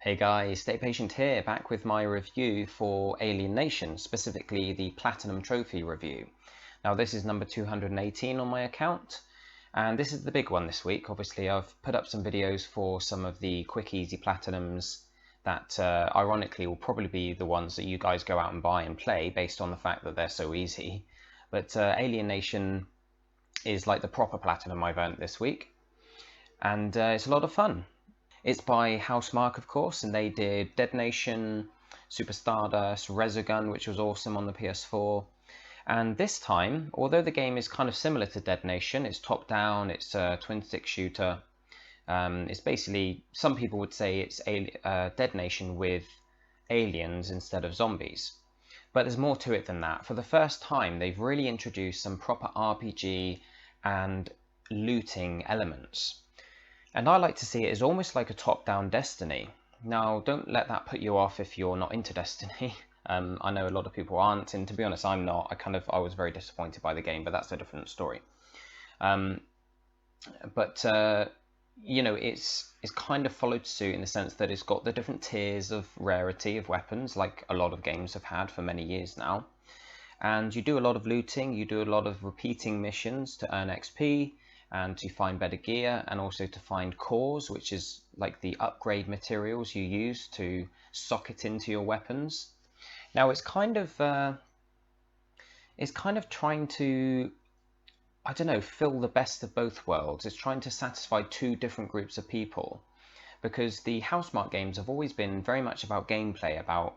Hey guys, Stay Patient here, back with my review for Alienation, specifically the Platinum Trophy review. Now this is number 218 on my account, and this is the big one this week. Obviously I've put up some videos for some of the quick easy Platinums that ironically will probably be the ones that you guys go out and buy and play based on the fact that they're so easy. But Alienation is like the proper Platinum I've earned this week, and it's a lot of fun. It's by Housemarque, of course, and they did Dead Nation, Super Stardust, Resogun, which was awesome on the PS4. And this time, although the game is kind of similar to Dead Nation, it's top-down, it's a twin-stick shooter. It's basically, some people would say it's Dead Nation with aliens instead of zombies. But there's more to it than that. For the first time, they've really introduced some proper RPG and looting elements. And I like to see it as almost like a top-down Destiny. Now, don't let that put you off if you're not into Destiny. I know a lot of people aren't, and to be honest, I'm not. I was very disappointed by the game, but that's a different story. You know, it's kind of followed suit in the sense that it's got the different tiers of rarity of weapons, like a lot of games have had for many years now. And you do a lot of looting, you do a lot of repeating missions to earn XP, and to find better gear, and also to find cores, which is like the upgrade materials you use to socket into your weapons. Now it's kind of trying to, I don't know, fill the best of both worlds. It's trying to satisfy two different groups of people, because the Housemarque games have always been very much about gameplay, about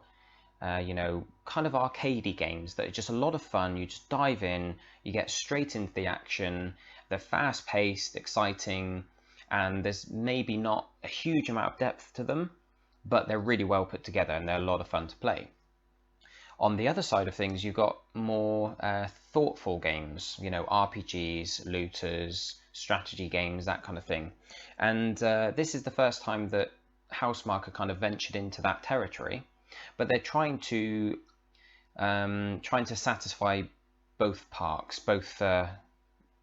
you know, kind of arcadey games that are just a lot of fun. You just dive in, you get straight into the action. They're fast-paced, exciting, and there's maybe not a huge amount of depth to them, but they're really well put together and they're a lot of fun to play. On the other side of things, you've got more thoughtful games, you know, RPGs, looters, strategy games, that kind of thing. And this is the first time that Housemarque kind of ventured into that territory, but they're trying to satisfy both parks, both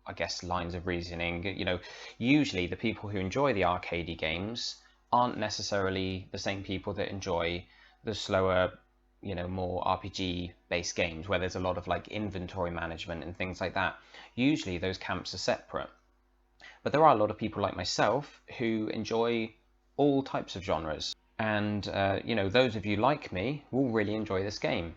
I guess lines of reasoning. You know, usually the people who enjoy the arcadey games aren't necessarily the same people that enjoy the slower, you know, more RPG based games where there's a lot of like inventory management and things like that. Usually those camps are separate, but there are a lot of people like myself who enjoy all types of genres, and you know, those of you like me will really enjoy this game.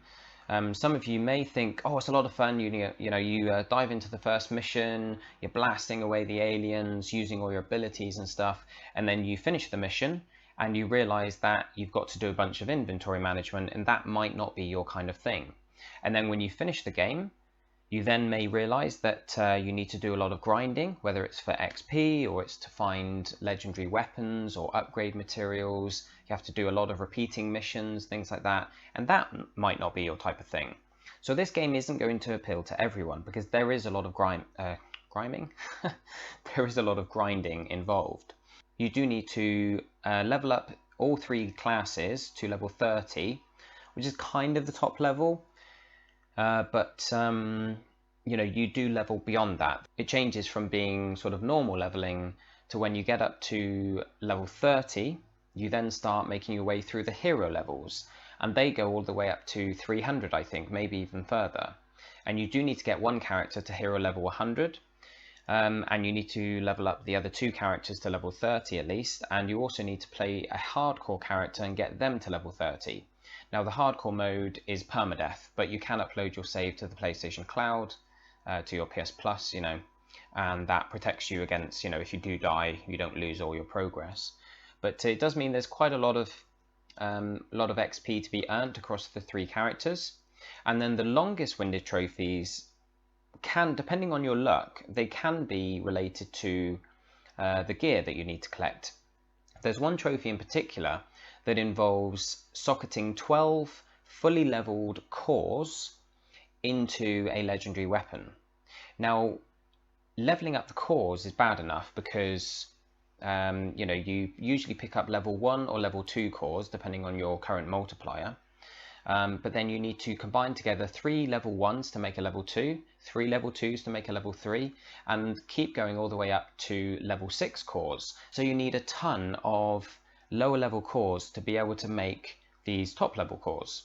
Some of you may think, oh, it's a lot of fun. You dive into the first mission, you're blasting away the aliens, using all your abilities and stuff, and then you finish the mission and you realize that you've got to do a bunch of inventory management, and that might not be your kind of thing. And then when you finish the game, you then may realize that you need to do a lot of grinding, whether it's for XP or it's to find legendary weapons or upgrade materials. You have to do a lot of repeating missions, things like that, and that might not be your type of thing. So this game isn't going to appeal to everyone, because there is a lot of grinding. There is a lot of grinding involved. You do need to level up all three classes to level 30, which is kind of the top level. But you know, you do level beyond that. It changes from being sort of normal leveling to when you get up to level 30, you then start making your way through the hero levels, and they go all the way up to 300, I think, maybe even further. And you do need to get one character to hero level 100, and you need to level up the other two characters to level 30 at least, and you also need to play a hardcore character and get them to level 30. Now the hardcore mode is permadeath, but you can upload your save to the PlayStation Cloud, to your PS Plus, you know, and that protects you against, you know, if you do die, you don't lose all your progress. But it does mean there's quite a lot of XP to be earned across the three characters. And then the longest winded trophies can, depending on your luck, they can be related to the gear that you need to collect. There's one trophy in particular that involves socketing 12 fully leveled cores into a legendary weapon. Now, leveling up the cores is bad enough because you know, you usually pick up level 1 or level 2 cores depending on your current multiplier. But then you need to combine together 3 level 1s to make a level 2, 3 level 2s to make a level 3, and keep going all the way up to level 6 cores. So you need a ton of lower level cores to be able to make these top level cores.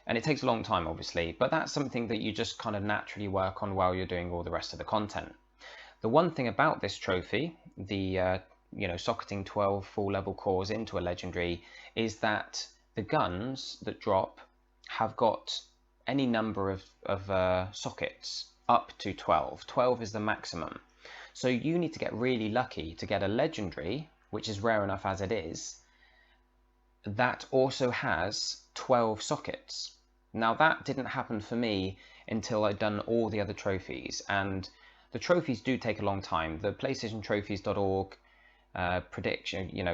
And it takes a long time, obviously, but that's something that you just kind of naturally work on while you're doing all the rest of the content. The one thing about this trophy, the socketing 12 full level cores into a legendary, is that the guns that drop have got any number of sockets up to 12. 12 is the maximum. So you need to get really lucky to get a legendary, which is rare enough as it is, that also has 12 sockets. Now that didn't happen for me until I'd done all the other trophies, and the trophies do take a long time. The PlayStationTrophies.org prediction,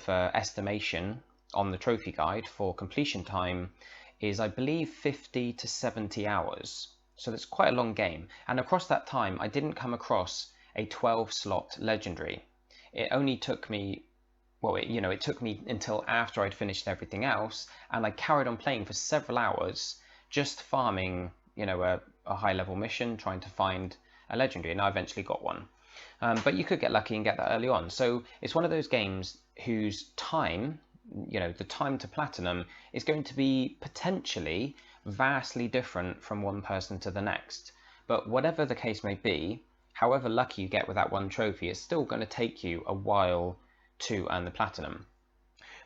estimation on the trophy guide for completion time is, I believe, 50 to 70 hours. So that's quite a long game. And across that time, I didn't come across a 12 slot legendary. It only took me, it took me until after I'd finished everything else, and I carried on playing for several hours, just farming, a high level mission, trying to find a legendary, and I eventually got one. But you could get lucky and get that early on. So it's one of those games whose time, the time to platinum is going to be potentially vastly different from one person to the next. But whatever the case may be, however lucky you get with that one trophy, it's still going to take you a while to earn the platinum.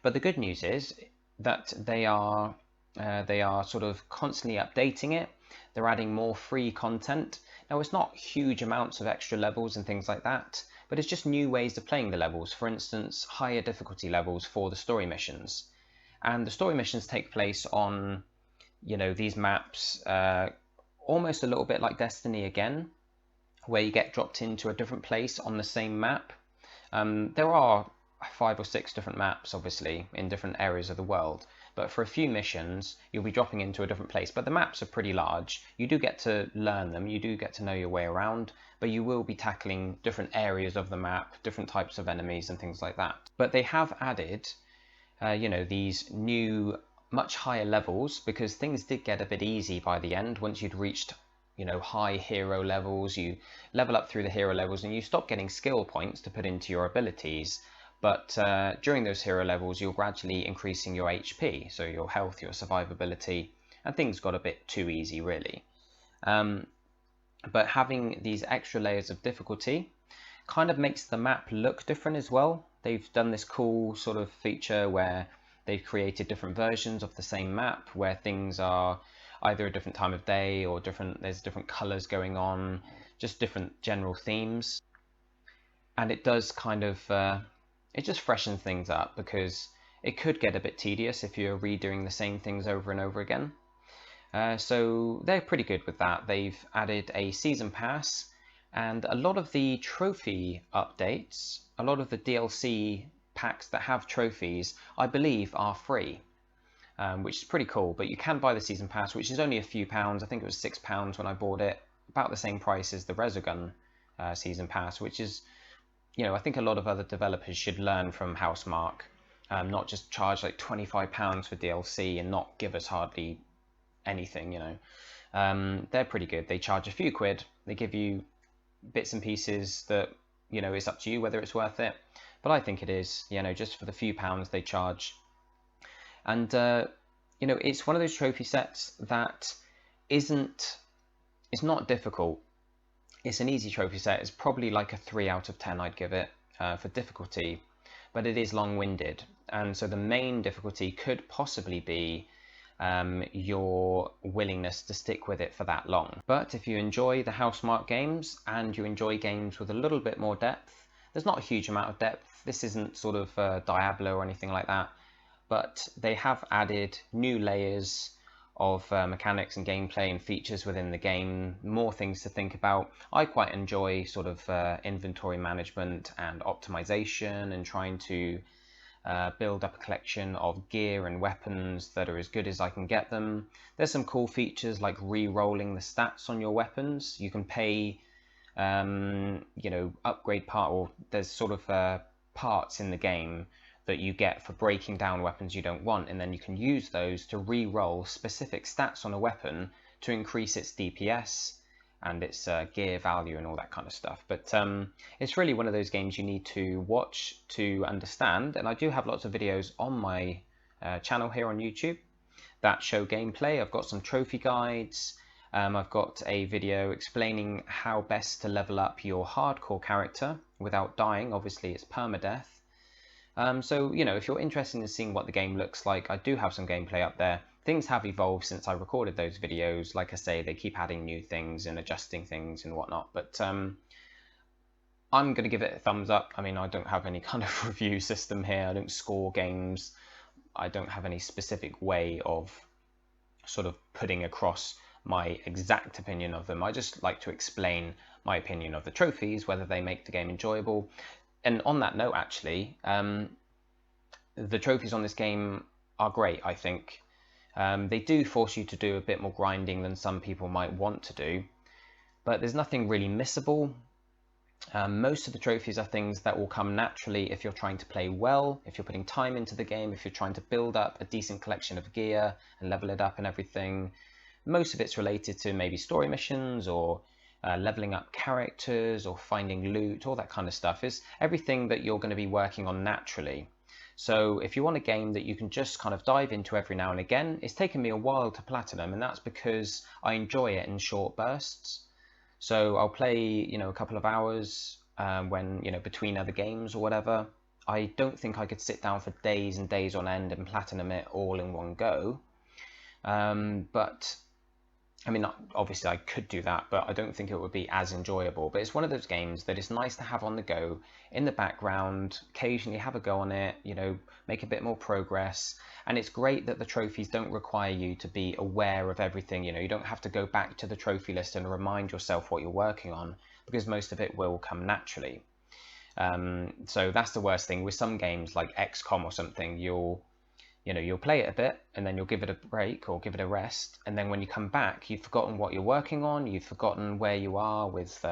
But the good news is that they are sort of constantly updating it. They're adding more free content. Now, it's not huge amounts of extra levels and things like that, but it's just new ways of playing the levels. For instance, higher difficulty levels for the story missions. And the story missions take place on, these maps, almost a little bit like Destiny again, where you get dropped into a different place on the same map. There are 5 or 6 different maps, obviously, in different areas of the world. But for a few missions, you'll be dropping into a different place. But the maps are pretty large. You do get to learn them. You do get to know your way around. But you will be tackling different areas of the map, different types of enemies and things like that. But they have added, these new, much higher levels, because things did get a bit easy by the end. Once you'd reached, high hero levels, you level up through the hero levels and you stop getting skill points to put into your abilities. But during those hero levels, you're gradually increasing your HP, so your health, your survivability, and things got a bit too easy, really. But having these extra layers of difficulty kind of makes the map look different as well. They've done this cool sort of feature where they've created different versions of the same map, where things are either a different time of day or there's different colors going on, just different general themes. And it does kind of it just freshens things up, because it could get a bit tedious if you're redoing the same things over and over again. So they're pretty good with that. They've added a season pass, and a lot of the trophy updates, a lot of the DLC packs that have trophies, I believe are free, which is pretty cool. But you can buy the season pass, which is only a few pounds. I think it was £6 when I bought it, about the same price as the Resogun season pass, which is, I think a lot of other developers should learn from Housemarque, not just charge like £25 for DLC and not give us hardly anything, They're pretty good. They charge a few quid, they give you bits and pieces that, it's up to you whether it's worth it. But I think it is, just for the few pounds they charge. And, it's one of those trophy sets that it's not difficult. It's an easy trophy set. It's probably like a 3 out of 10 I'd give it for difficulty, but it is long-winded. And so the main difficulty could possibly be your willingness to stick with it for that long. But if you enjoy the Housemarque games and you enjoy games with a little bit more depth, there's not a huge amount of depth. This isn't sort of Diablo or anything like that, but they have added new layers of mechanics and gameplay and features within the game, more things to think about. I quite enjoy sort of inventory management and optimization, and trying to build up a collection of gear and weapons that are as good as I can get them. There's some cool features like re-rolling the stats on your weapons. You can pay, upgrade part, or there's sort of parts in the game that you get for breaking down weapons you don't want, and then you can use those to re-roll specific stats on a weapon to increase its DPS and its gear value and all that kind of stuff. But it's really one of those games you need to watch to understand, and I do have lots of videos on my channel here on YouTube that show gameplay. I've got some trophy guides. I've got a video explaining how best to level up your hardcore character without dying. Obviously, it's permadeath. So, you know, if you're interested in seeing what the game looks like, I do have some gameplay up there. Things have evolved since I recorded those videos. Like I say, they keep adding new things and adjusting things and whatnot. But I'm going to give it a thumbs up. I mean, I don't have any kind of review system here. I don't score games. I don't have any specific way of sort of putting across my exact opinion of them. I just like to explain my opinion of the trophies, whether they make the game enjoyable. And on that note, actually, the trophies on this game are great, I think. They do force you to do a bit more grinding than some people might want to do, but there's nothing really missable. Most of the trophies are things that will come naturally if you're trying to play well, if you're putting time into the game, if you're trying to build up a decent collection of gear and level it up and everything. Most of it's related to maybe story missions or leveling up characters or finding loot, all that kind of stuff. Is everything that you're going to be working on naturally. So if you want a game that you can just kind of dive into every now and again, it's taken me a while to platinum, and that's because I enjoy it in short bursts. So I'll play, you know, a couple of hours when, you know, between other games or whatever. I don't think I could sit down for days and days on end and platinum it all in one go. But I mean, obviously I could do that, but I don't think it would be as enjoyable. But it's one of those games that is nice to have on the go, in the background, occasionally have a go on it, you know, make a bit more progress. And it's great that the trophies don't require you to be aware of everything. You know, you don't have to go back to the trophy list and remind yourself what you're working on, because most of it will come naturally. So that's the worst thing. With some games like XCOM or something, you'll play it a bit and then you'll give it a break or give it a rest, and then when you come back, you've forgotten what you're working on, you've forgotten where you are with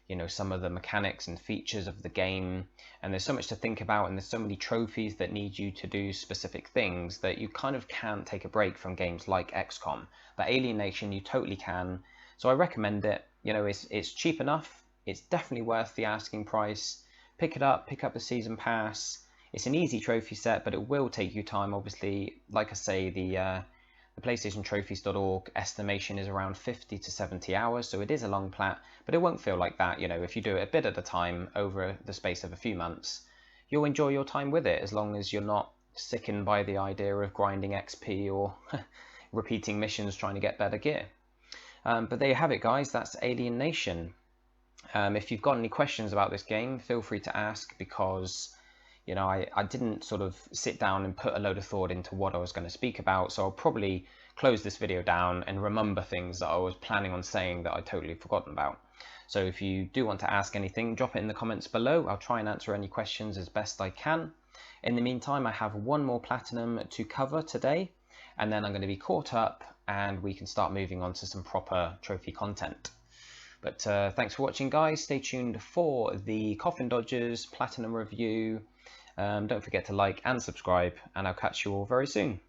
you know, some of the mechanics and features of the game, and there's so much to think about, and there's so many trophies that need you to do specific things that you kind of can't take a break from games like XCOM. But Alienation, you totally can. So I recommend it. You know, it's cheap enough, it's definitely worth the asking price. Pick it up, pick up the season pass. It's an easy trophy set, but it will take you time. Obviously, like I say, the PlayStationTrophies.org estimation is around 50 to 70 hours, so it is a long plat, but it won't feel like that. You know, if you do it a bit at a time over the space of a few months, you'll enjoy your time with it, as long as you're not sickened by the idea of grinding XP or repeating missions trying to get better gear. But there you have it, guys. That's Alienation. If you've got any questions about this game, feel free to ask, because you know, I didn't sort of sit down and put a load of thought into what I was going to speak about, so I'll probably close this video down and remember things that I was planning on saying that I'd totally forgotten about. So if you do want to ask anything, drop it in the comments below. I'll try and answer any questions as best I can. In the meantime, I have one more platinum to cover today, and then I'm going to be caught up and we can start moving on to some proper trophy content. But thanks for watching, guys. Stay tuned for the Coffin Dodgers Platinum review. Don't forget to like and subscribe, and I'll catch you all very soon.